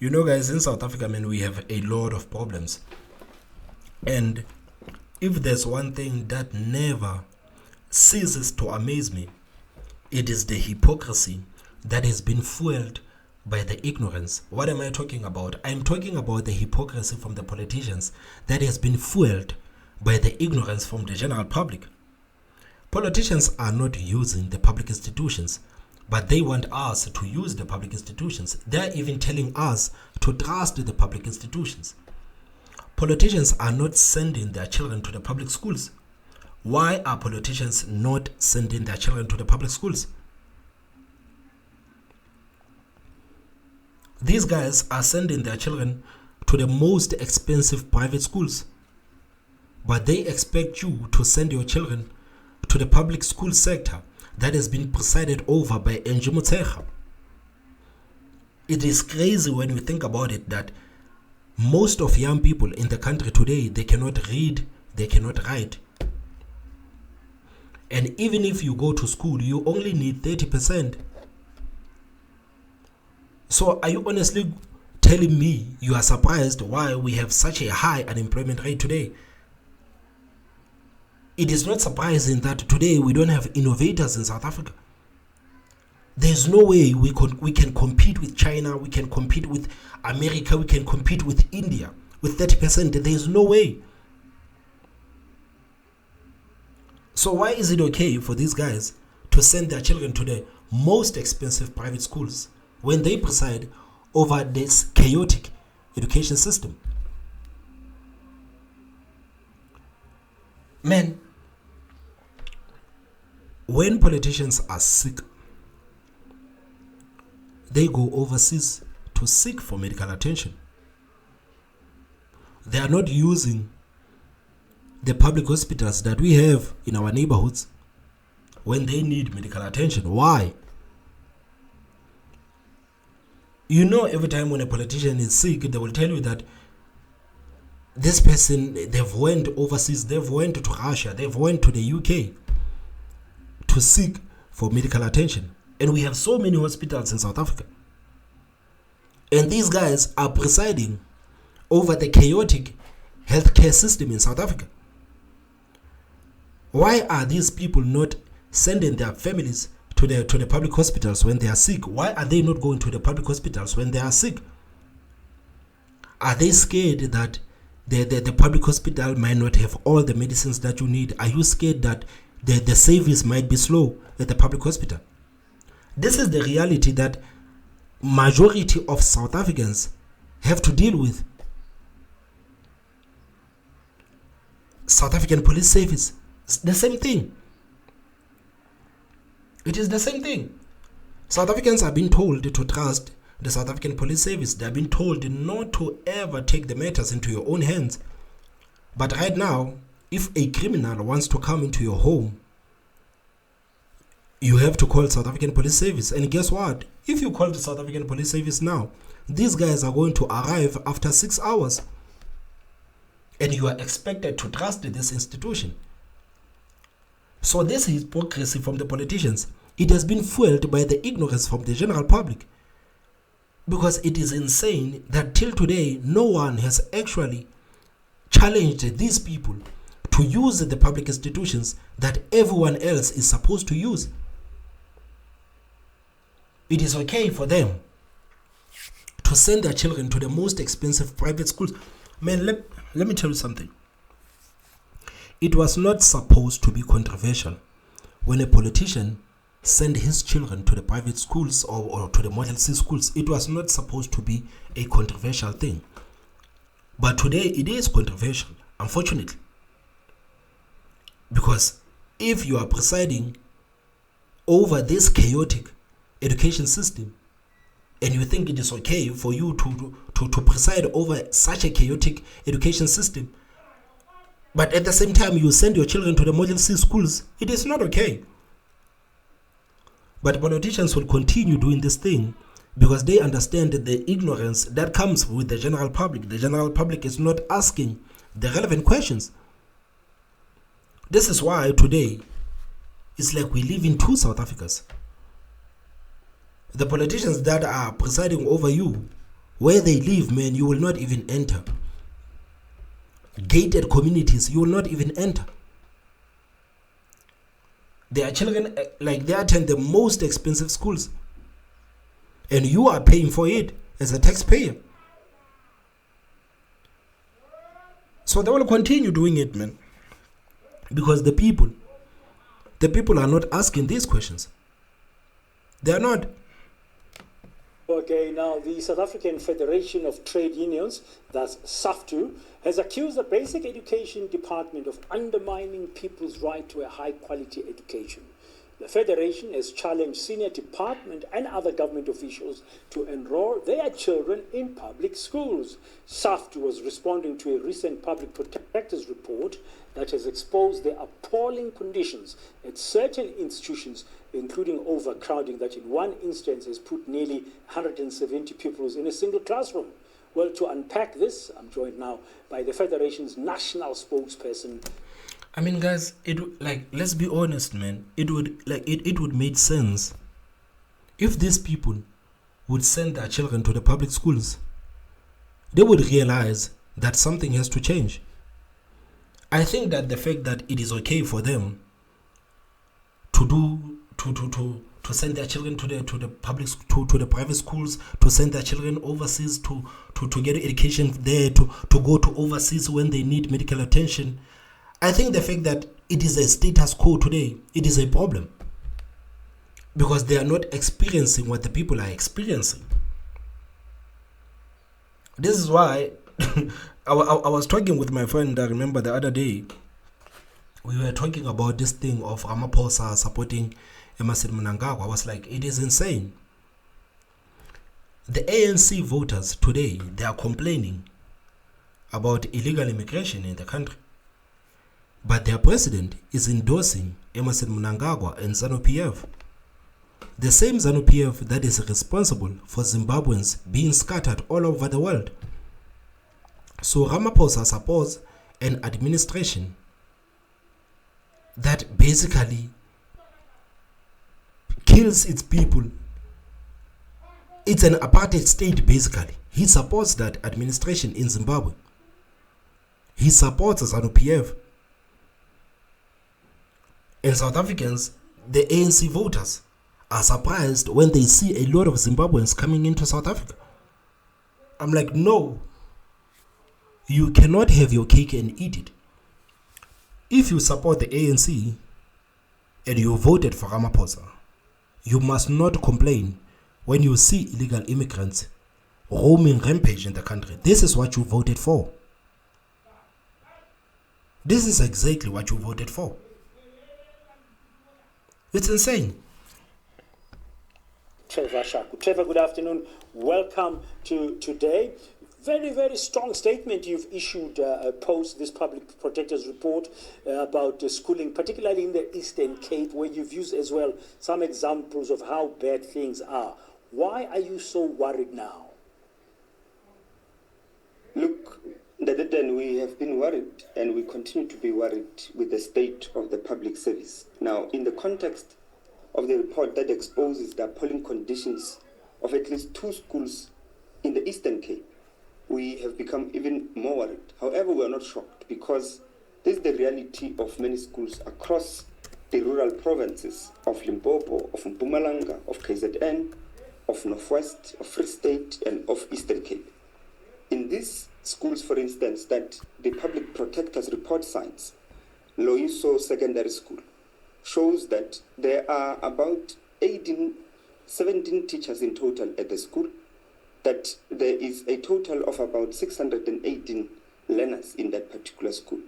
You know, guys, in South Africa, man, we have a lot of problems. And if there's one thing that never ceases to amaze me, it is the hypocrisy that has been fueled by the ignorance. What am I talking about? I'm talking about the hypocrisy from the politicians that has been fueled by the ignorance from the general public. Politicians are not using the public institutions, but they want us to use the public institutions. They're even telling us to trust the public institutions. Politicians are not sending their children to the public schools. Why are politicians not sending their children to the public schools? These guys are sending their children to the most expensive private schools, but they expect you to send your children to the public school sector that has been presided over by Angie Motshekga. It is crazy when we think about it that most of young people in the country today, they cannot read, they cannot write. And even if you go to school, you only need 30%. So are you honestly telling me you are surprised why we have such a high unemployment rate today? It is not surprising that today we don't have innovators in South Africa. There's no way we can compete with China, we can compete with America, we can compete with India with 30%. There's no way. So why is it okay for these guys to send their children to the most expensive private schools when they preside over this chaotic education system? Man, when politicians are sick, they go overseas to seek for medical attention. They are not using the public hospitals that we have in our neighborhoods when they need medical attention. Why? You know, every time when a politician is sick, they will tell you that this person, they've went overseas, they've went to Russia, they've went to the UK to seek for medical attention. And we have so many hospitals in South Africa. And these guys are presiding over the chaotic healthcare system in South Africa. Why are these people not sending their families to the public hospitals when they are sick? Why are they not going to the public hospitals when they are sick? Are they scared that the public hospital might not have all the medicines that you need? Are you scared that the service might be slow at the public hospital? This is the reality that majority of South Africans have to deal with. South African Police Service, it's the same thing. It is the same thing. South Africans are being told to trust the South African Police Service. They are being told not to ever take the matters into your own hands. But right now, if a criminal wants to come into your home, you have to call South African Police Service. And guess what? If you call the South African Police Service now, these guys are going to arrive after 6 hours. And you are expected to trust this institution. So this hypocrisy from the politicians, it has been fueled by the ignorance from the general public. Because it is insane that till today, no one has actually challenged these people to use the public institutions that everyone else is supposed to use. It is okay for them to send their children to the most expensive private schools. Man, let me tell you something. It was not supposed to be controversial when a politician sent his children to the private schools or to the Model C schools. It was not supposed to be a controversial thing. But today it is controversial, unfortunately. Because if you are presiding over this chaotic education system and you think it is okay for you to preside over such a chaotic education system, but at the same time you send your children to the Model C schools, it is not okay. But politicians will continue doing this thing because they understand the ignorance that comes with the general public. The general public is not asking the relevant questions. This is why today it's like we live in two South Africas. The politicians that are presiding over you Where they live, man, you will not even enter. Gated communities, you will not even enter. Their children, like, they attend the most expensive schools, and you are paying for it as a taxpayer. So they will continue doing it, man, because the people are not asking these questions. They are not. Okay, now the South African Federation of Trade Unions, that's SAFTU, has accused the Basic Education Department of undermining people's right to a high-quality education. The Federation has challenged senior department and other government officials to enroll their children in public schools. SAFTU was responding to a recent public protectors report that has exposed the appalling conditions at certain institutions, including overcrowding that in one instance has put nearly 170 pupils in a single classroom. Well, to unpack this, I'm joined now by the Federation's national spokesperson. I mean, guys, let's be honest, man. It would make sense if these people would send their children to the public schools. They would realize that something has to change. I think that the fact that it is okay for them to send their children to the public to the private schools, to send their children overseas to get education there, to go to overseas when they need medical attention. I think the fact that it is a status quo today, it is a problem, because they are not experiencing what the people are experiencing. This is why I was talking with my friend, I remember the other day, we were talking about this thing of Ramaphosa supporting Emmerson Mnangagwa. I was like, it is insane. The ANC voters today, they are complaining about illegal immigration in the country. But their president is endorsing Emmerson Mnangagwa and ZANU-PF. The same ZANU-PF that is responsible for Zimbabweans being scattered all over the world. So Ramaphosa supports an administration that basically kills its people. It's an apartheid state, basically. He supports that administration in Zimbabwe. He supports ZANU-PF. And South Africans, the ANC voters, are surprised when they see a lot of Zimbabweans coming into South Africa. I'm like, no. You cannot have your cake and eat it. If you support the ANC and you voted for Ramaphosa, you must not complain when you see illegal immigrants roaming rampage in the country. This is what you voted for. This is exactly what you voted for. It's insane. Trevor Shaku. Trevor, good afternoon. Welcome to today. Very, very strong statement you've issued post this public protectors report about schooling, particularly in the Eastern Cape, where you've used as well some examples of how bad things are. Why are you so worried now? Look, then we have been worried and we continue to be worried with the state of the public service. Now, in the context of the report that exposes the appalling conditions of at least 2 schools in the Eastern Cape, we have become even more worried. However, we are not shocked, because this is the reality of many schools across the rural provinces of Limpopo, of Mpumalanga, of KZN, of Northwest, of Free State, and of Eastern Cape. In these schools, for instance, that the Public Protectors Report cites, Loiso Secondary School, shows that there are about 17 teachers in total at the school, that there is a total of about 618 learners in that particular school.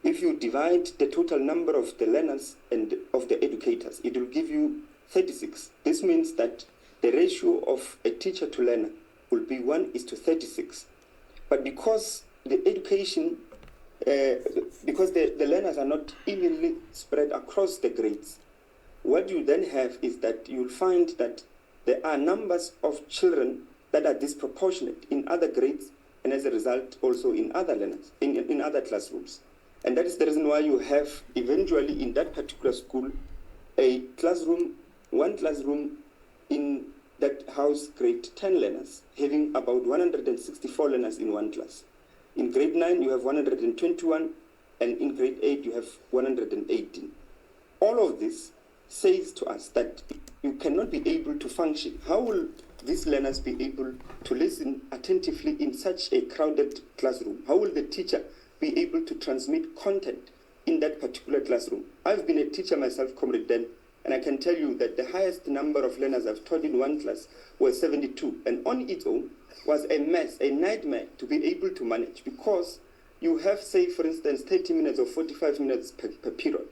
If you divide the total number of the learners and of the educators, it will give you 36. This means that the ratio of a teacher to learner will be 1:36. But because the education, because the learners are not evenly spread across the grades, what you then have is that you'll find that there are numbers of children that are disproportionate in other grades, and as a result also in other learners, in other classrooms. And that is the reason why you have eventually in that particular school one classroom in that house grade 10 learners, having about 164 learners in one class. In grade 9, you have 121, and in grade 8, you have 118. All of this says to us that you cannot be able to function. How will these learners be able to listen attentively in such a crowded classroom? How will the teacher be able to transmit content in that particular classroom? I've been a teacher myself, Comrade Dan, and I can tell you that the highest number of learners I've taught in one class was 72. And on its own was a mess, a nightmare to be able to manage, because you have, say, for instance, 30 minutes or 45 minutes per period.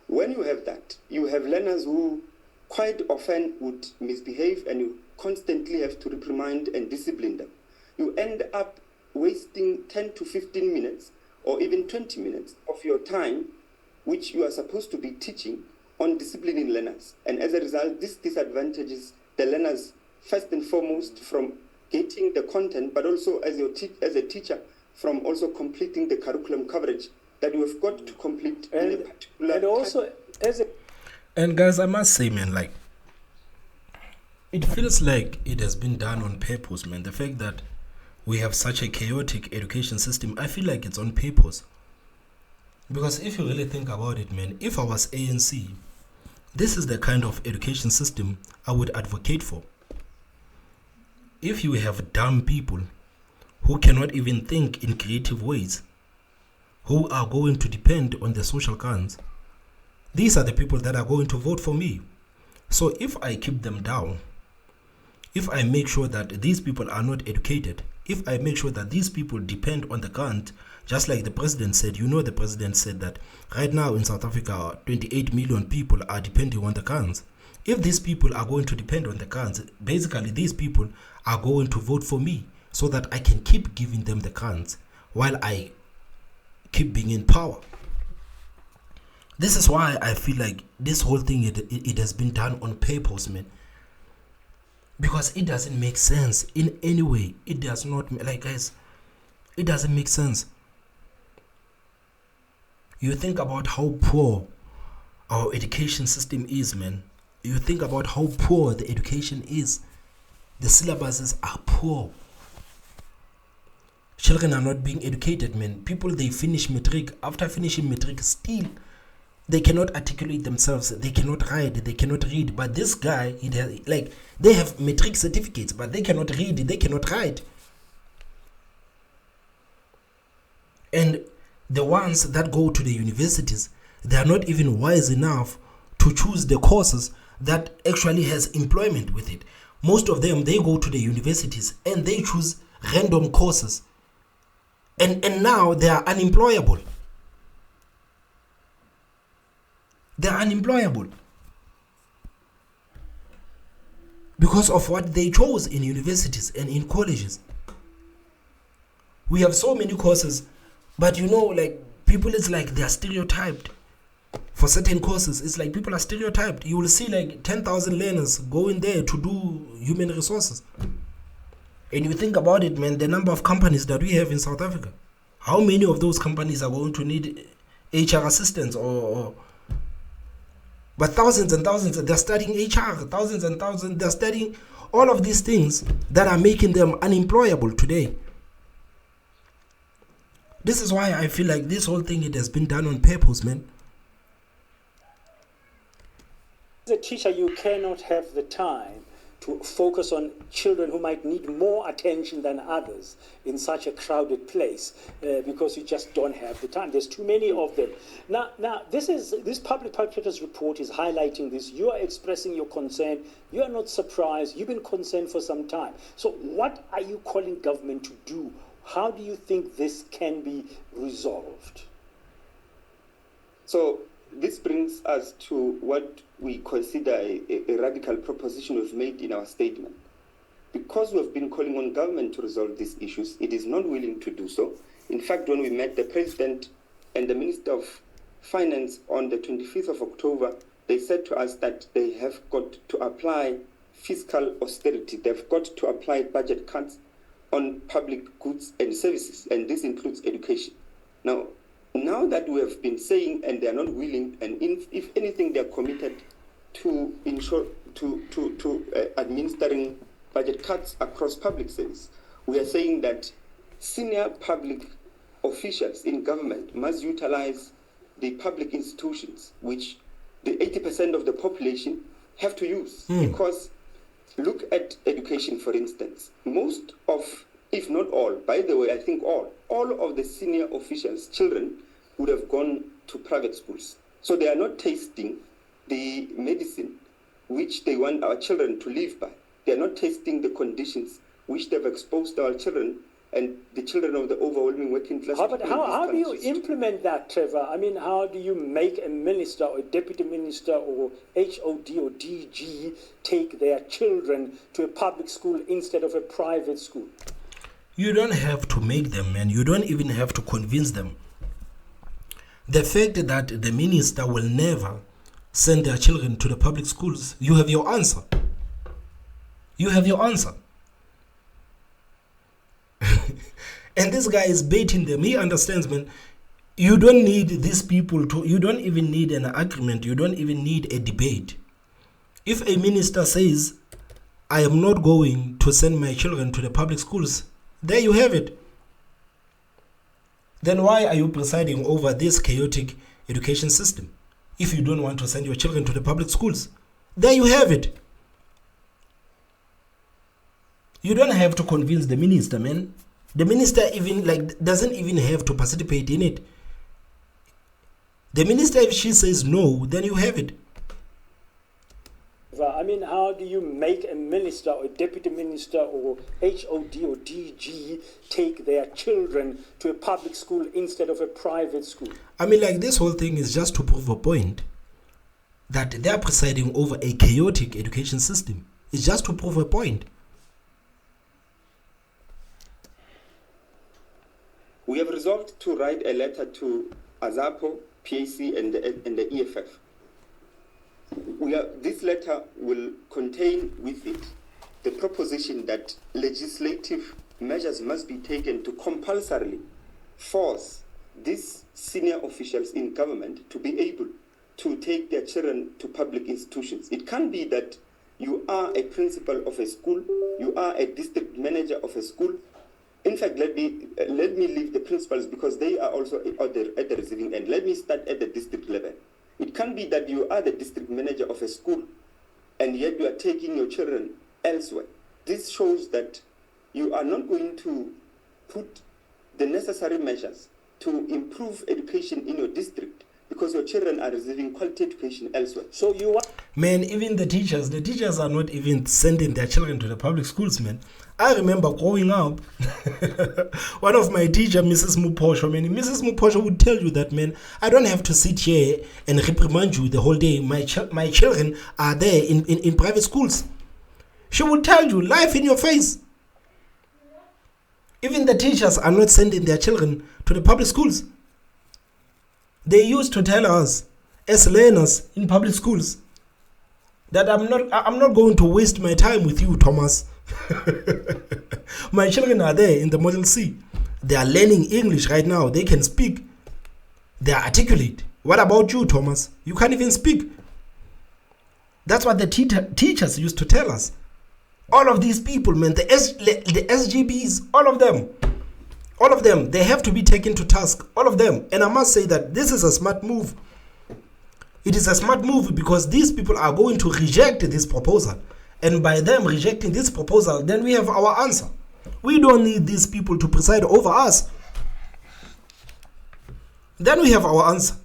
When you have that, you have learners who quite often would misbehave, and you constantly have to reprimand and discipline them. You end up wasting 10 to 15 minutes or even 20 minutes of your time, which you are supposed to be teaching, on disciplining learners. And as a result, this disadvantages the learners, first and foremost, from getting the content, but also as a teacher, from also completing the curriculum coverage that you have got to complete in a particular and also time. as a And guys, I must say, man, like, it feels like it has been done on purpose, man. The fact that we have such a chaotic education system, I feel like it's on purpose. Because if you really think about it, man, if I was ANC, this is the kind of education system I would advocate for. If you have dumb people who cannot even think in creative ways, who are going to depend on the social cons, these are the people that are going to vote for me. So if I keep them down, if I make sure that these people are not educated, if I make sure that these people depend on the grant, just like the president said, the president said that right now in South Africa, 28 million people are depending on the grants. If these people are going to depend on the grants, basically these people are going to vote for me so that I can keep giving them the grants while I keep being in power. This is why I feel like this whole thing, it has been done on purpose, man. Because it doesn't make sense in any way. It does not, like, guys, it doesn't make sense. You think about how poor our education system is, man. You think about how poor the education is. The syllabuses are poor. Children are not being educated, man. People, they finish matric. After finishing matric, still they cannot articulate themselves. They cannot write. They cannot read. But this guy, they have matric certificates, but they cannot read. They cannot write. And the ones that go to the universities, they are not even wise enough to choose the courses that actually has employment with it. Most of them, they go to the universities and they choose random courses. And now they are unemployable. They are unemployable because of what they chose in universities and in colleges. We have so many courses, but people, it's like they are stereotyped. For certain courses, it's like people are stereotyped. You will see like 10,000 learners going there to do human resources. And you think about it, man, the number of companies that we have in South Africa. How many of those companies are going to need HR assistants but thousands and thousands, they're studying HR, thousands and thousands, they're studying all of these things that are making them unemployable today. This is why I feel like this whole thing, it has been done on purpose, man. As a teacher, you cannot have the time to focus on children who might need more attention than others in such a crowded place because you just don't have the time. There's too many of them. Now, this public practice report is highlighting this. You are expressing your concern. You are not surprised. You've been concerned for some time. So what are you calling government to do? How do you think this can be resolved? So this brings us to what we consider a radical proposition we've made in our statement. Because we have been calling on government to resolve these issues, it is not willing to do so. In fact, when we met the President and the Minister of Finance on the 25th of October, they said to us that they have got to apply fiscal austerity. They've got to apply budget cuts on public goods and services, and this includes education. Now that we have been saying, and they are not willing, and if anything, they are committed to ensure to administering budget cuts across public service. We are saying that senior public officials in government must utilize the public institutions, which the 80% of the population have to use. Because look at education, for instance. Most of, if not all, by the way, I think all of the senior officials' children would have gone to private schools. So they are not tasting the medicine which they want our children to live by. They are not tasting the conditions which they've exposed our children and the children of the overwhelming working class. How do you implement that, Trevor? I mean, how do you make a minister or a deputy minister or HOD or DG take their children to a public school instead of a private school? You don't have to make them, man. You don't even have to convince them. The fact that the minister will never send their children to the public schools, you have your answer. You have your answer. And this guy is baiting them. He understands, man. You don't need these people to, you don't even need an agreement. You don't even need a debate. If a minister says, I am not going to send my children to the public schools, there you have it. Then why are you presiding over this chaotic education system if you don't want to send your children to the public schools? There you have it. You don't have to convince the minister, man. The minister even doesn't even have to participate in it. The minister, if she says no, then you have it. I mean, how do you make a minister or a deputy minister or HOD or DG take their children to a public school instead of a private school? I mean, like, this whole thing is just to prove a point that they are presiding over a chaotic education system. It's just to prove a point. We have resolved to write a letter to AZAPO, PAC, and the EFF. This letter will contain with it the proposition that legislative measures must be taken to compulsorily force these senior officials in government to be able to take their children to public institutions. It can't be that you are a principal of a school, you are a district manager of a school. In fact, let me leave the principals because they are also at the receiving end. Let me start at the district level. It can't be that you are the district manager of a school and yet you are taking your children elsewhere. This shows that you are not going to put the necessary measures to improve education in your district because your children are receiving quality education elsewhere. So you want... Man, even the teachers are not even sending their children to the public schools, man. I remember growing up, one of my teachers, Mrs. Muposho, man, Mrs. Muposho would tell you that, man, I don't have to sit here and reprimand you the whole day. My children are there in private schools. She would tell you, life in your face. Even the teachers are not sending their children to the public schools. They used to tell us, as learners in public schools, that I'm not going to waste my time with you, Thomas. My children are there in the Model C. They are learning English right now. They can speak. They are articulate. What about you, Thomas? You can't even speak. That's what the teachers used to tell us. All of these people, man, the SGBs, all of them, they have to be taken to task. All of them. And I must say that this is a smart move. It is a smart move because these people are going to reject this proposal. And by them rejecting this proposal, then we have our answer. We don't need these people to preside over us. Then we have our answer.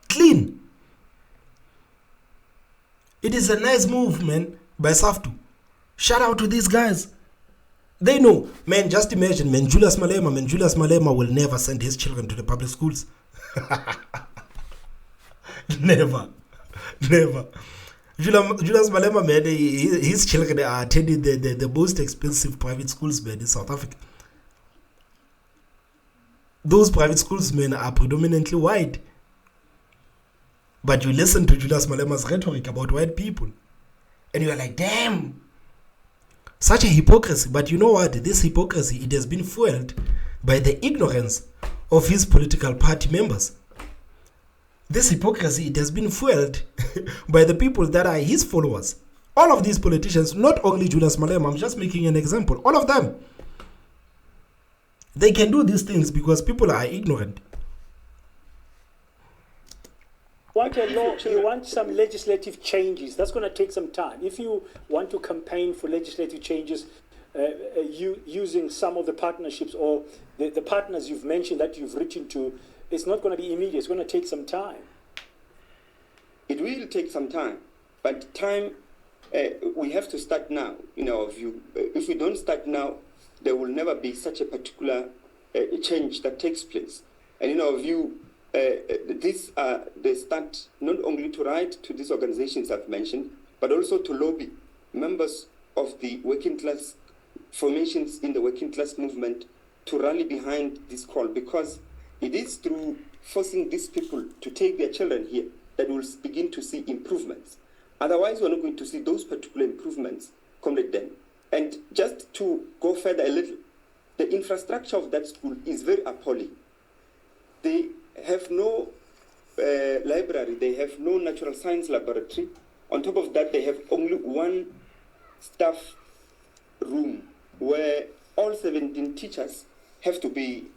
Clean. It is a nice move, man, by SAFTU. Shout out to these guys. They know. Man, just imagine, man, Julius Malema will never send his children to the public schools. Never. Julius Malema, man, his children are attending the most expensive private schools, man, in South Africa. Those private schools, man, are predominantly white. But you listen to Julius Malema's rhetoric about white people, and you are like, damn, such a hypocrisy. But you know what? This hypocrisy, it has been fueled by the ignorance of his political party members. This hypocrisy, it has been fueled by the people that are his followers. All of these politicians, not only Julius Malema, I'm just making an example, all of them, they can do these things because people are ignorant. You want some legislative changes. That's going to take some time. If you want to campaign for legislative changes, using some of the partnerships or the partners you've mentioned that you've written to, it's not going to be immediate. It's going to take some time. It will take some time, but time, we have to start now, in our view. If we don't start now, there will never be such a particular change that takes place. And in our view, they start not only to write to these organizations I've mentioned, but also to lobby members of the working class formations in the working class movement to rally behind this call, because it is through forcing these people to take their children here that we'll begin to see improvements. Otherwise, we're not going to see those particular improvements, Comrade Dan. And just to go further a little, the infrastructure of that school is very appalling. They have no library, they have no natural science laboratory. On top of that, they have only one staff room where all 17 teachers have to be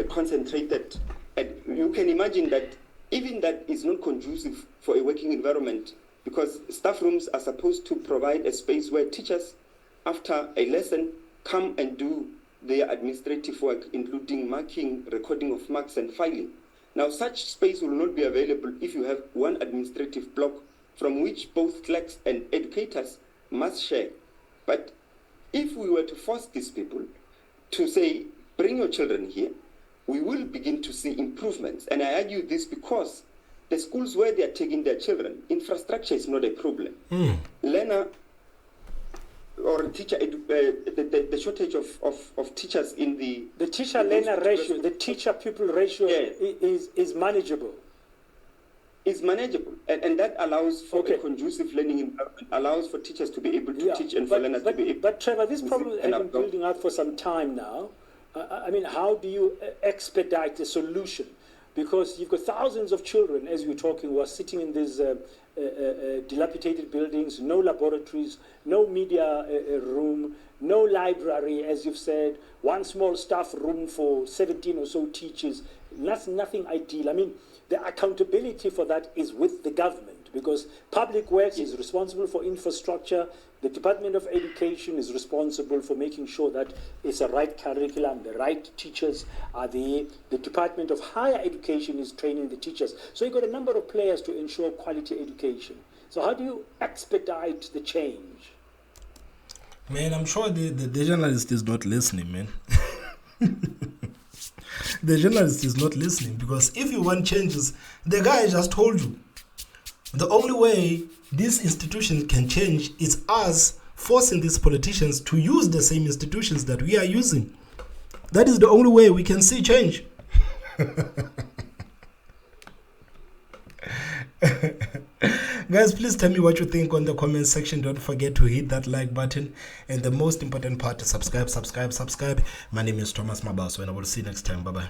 concentrated. And you can imagine that even that is not conducive for a working environment, because staff rooms are supposed to provide a space where teachers, after a lesson, come and do their administrative work, including marking, recording of marks, and filing. Now, such space will not be available if you have one administrative block from which both clerks and educators must share. But if we were to force these people to say, bring your children here, we will begin to see improvements. And I argue this because the schools where they are taking their children, infrastructure is not a problem. Learner or teacher, the shortage of teachers in the teacher-learner ratio, the teacher-pupil ratio, yeah, is manageable. Is manageable, and that allows for a conducive learning environment, allows for teachers to be able to teach and for learners to be able. But Trevor, this problem has been building up for some time now. I mean, how do you expedite the solution? Because you've got thousands of children, as you're talking, who are sitting in these dilapidated buildings, no laboratories, no media room, no library, as you've said, one small staff room for 17 or so teachers. That's nothing ideal. I mean, the accountability for that is with the government, because Public Works is responsible for infrastructure. The Department of Education is responsible for making sure that it's a right curriculum, the right teachers are there. The Department of Higher Education is training the teachers. So you've got a number of players to ensure quality education. So how do you expedite the change? Man, I'm sure the journalist is not listening, man. The journalist is not listening, because if you want changes, the guy just told you. The only way this institution can change is us forcing these politicians to use the same institutions that we are using. That is the only way we can see change. Guys, please tell me what you think on the comment section. Don't forget to hit that like button. And the most important part is subscribe. My name is Thomas Mabaso, and I will see you next time. Bye-bye.